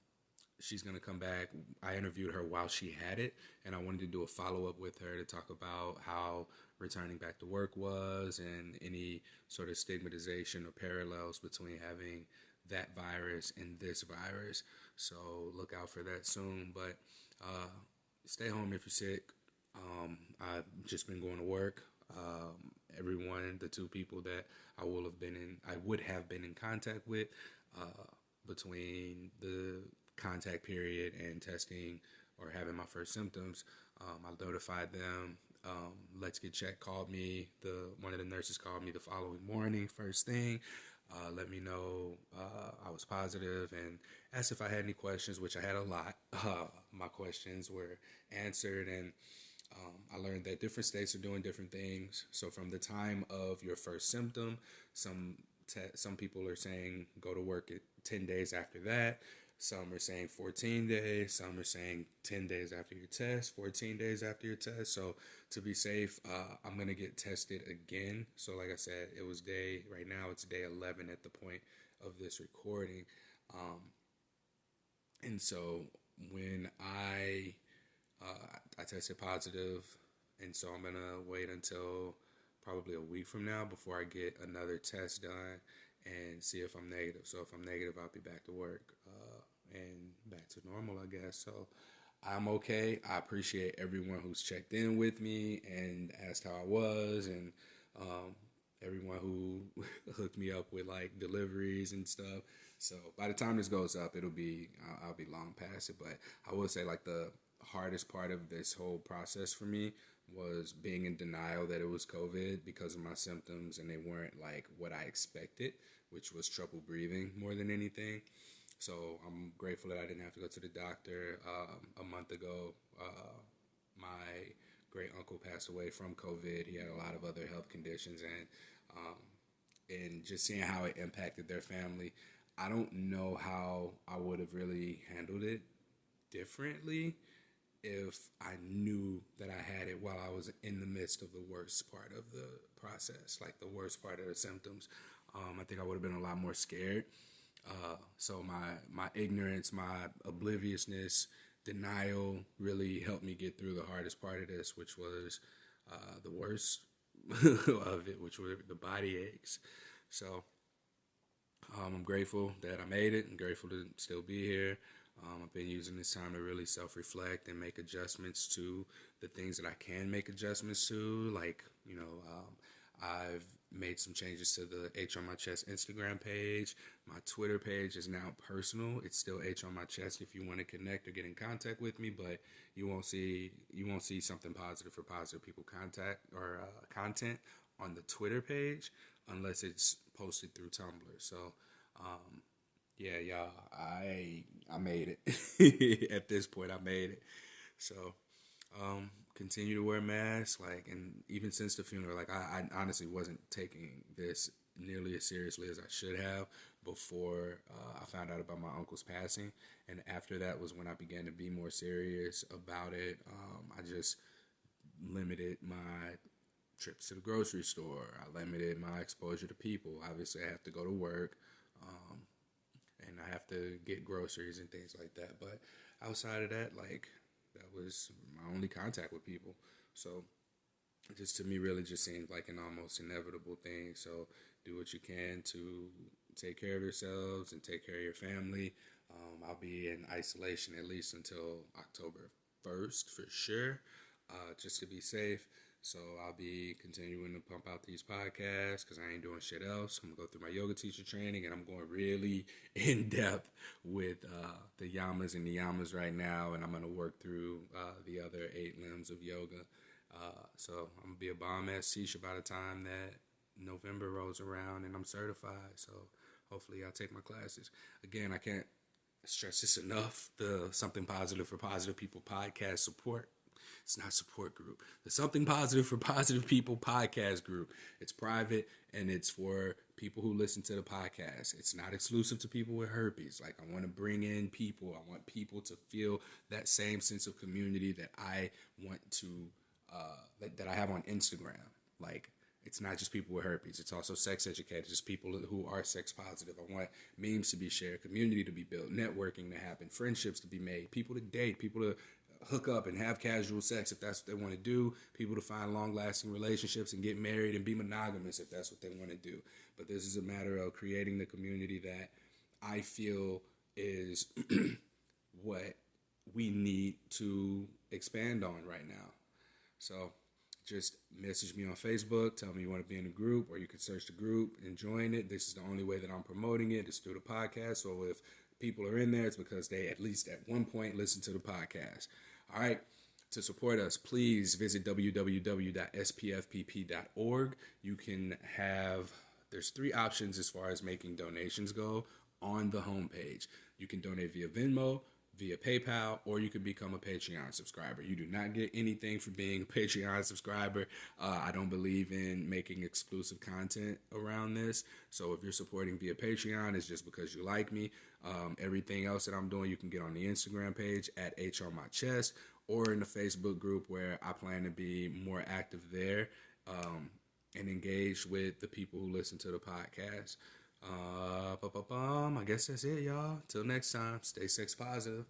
A: she's going to come back. I interviewed her while she had it, and I wanted to do a follow-up with her to talk about how returning back to work was and any sort of stigmatization or parallels between having that virus and this virus. So look out for that soon. But stay home if you're sick. I've just been going to work. Everyone, the two people that I would have been in contact with between the contact period and testing or having my first symptoms, I notified them. Let's Get Checked called me. One of the nurses called me the following morning, first thing. Let me know I was positive and asked if I had any questions, which I had a lot. My questions were answered, and I learned that different states are doing different things. So from the time of your first symptom, some people are saying go to work at 10 days after that. Some are saying 14 days. Some are saying 10 days after your test, 14 days after your test. So to be safe, I'm going to get tested again. So like I said, right now it's day 11 at the point of this recording. And so when I tested positive, and so I'm going to wait until probably a week from now before I get another test done and see if I'm negative. So if I'm negative, I'll be back to work and back to normal, I guess. So I'm okay. I appreciate everyone who's checked in with me and asked how I was, and everyone who hooked me up with like deliveries and stuff. So by the time this goes up, I'll be long past it. But I will say like the hardest part of this whole process for me was being in denial that it was COVID because of my symptoms, and they weren't like what I expected, which was trouble breathing more than anything. So I'm grateful that I didn't have to go to the doctor. A month ago, my great uncle passed away from COVID. He had a lot of other health conditions, and just seeing how it impacted their family, I don't know how I would have really handled it differently if I knew that I had it while I was in the midst of the worst part of the process, like the worst part of the symptoms. I think I would have been a lot more scared. So my ignorance, my obliviousness, denial really helped me get through the hardest part of this, which was the worst of it, which were the body aches. So I'm grateful that I made it. I'm grateful to still be here. I've been using this time to really self-reflect and make adjustments to the things that I can make adjustments to. Like, I've made some changes to the H on My Chest Instagram page. My Twitter page is now personal. It's still H on My Chest if you want to connect or get in contact with me, but you won't see something positive for positive people contact or content on the Twitter page unless it's posted through Tumblr. So, yeah, y'all, I made it. At this point, I made it. So, continue to wear masks, like, and even since the funeral, like, I honestly wasn't taking this nearly as seriously as I should have before I found out about my uncle's passing, and after that was when I began to be more serious about it. I just limited my trips to the grocery store. I limited my exposure to people. Obviously, I have to go to work, and I have to get groceries and things like that. But outside of that, like, that was my only contact with people. So it just, to me, really just seemed like an almost inevitable thing. So do what you can to take care of yourselves and take care of your family. I'll be in isolation at least until October 1st for sure, just to be safe. So I'll be continuing to pump out these podcasts because I ain't doing shit else. I'm going to go through my yoga teacher training, and I'm going really in depth with the yamas and niyamas right now, and I'm going to work through the other 8 limbs of yoga. So I'm going to be a bomb-ass teacher by the time that November rolls around and I'm certified. So hopefully I'll take my classes. Again, I can't stress this enough. The Something Positive for Positive People podcast support. It's not a support group. The Something Positive for Positive People podcast group. It's private and it's for people who listen to the podcast. It's not exclusive to people with herpes. Like, I want to bring in people. I want people to feel that same sense of community that I want to, that I have on Instagram. Like, it's not just people with herpes. It's also sex educators. It's people who are sex positive. I want memes to be shared, community to be built, networking to happen, friendships to be made, people to date, people to hook up and have casual sex if that's what they want to do, people to find long-lasting relationships and get married and be monogamous if that's what they want to do. But this is a matter of creating the community that I feel is what we need to expand on right now. So just message me on Facebook, tell me you want to be in the group, or you can search the group and join it. This is the only way that I'm promoting it, is through the podcast. So if people are in there, it's because they at least at one point listen to the podcast. All right. To support us, please visit www.spfpp.org. You can there's 3 options as far as making donations go on the homepage. You can donate via Venmo, via PayPal, or you can become a Patreon subscriber. You do not get anything for being a Patreon subscriber. I don't believe in making exclusive content around this. So if you're supporting via Patreon, it's just because you like me. Everything else that I'm doing, you can get on the Instagram page at H on My Chest, or in the Facebook group, where I plan to be more active there and engage with the people who listen to the podcast. I guess that's it, y'all. Till next time, stay sex positive.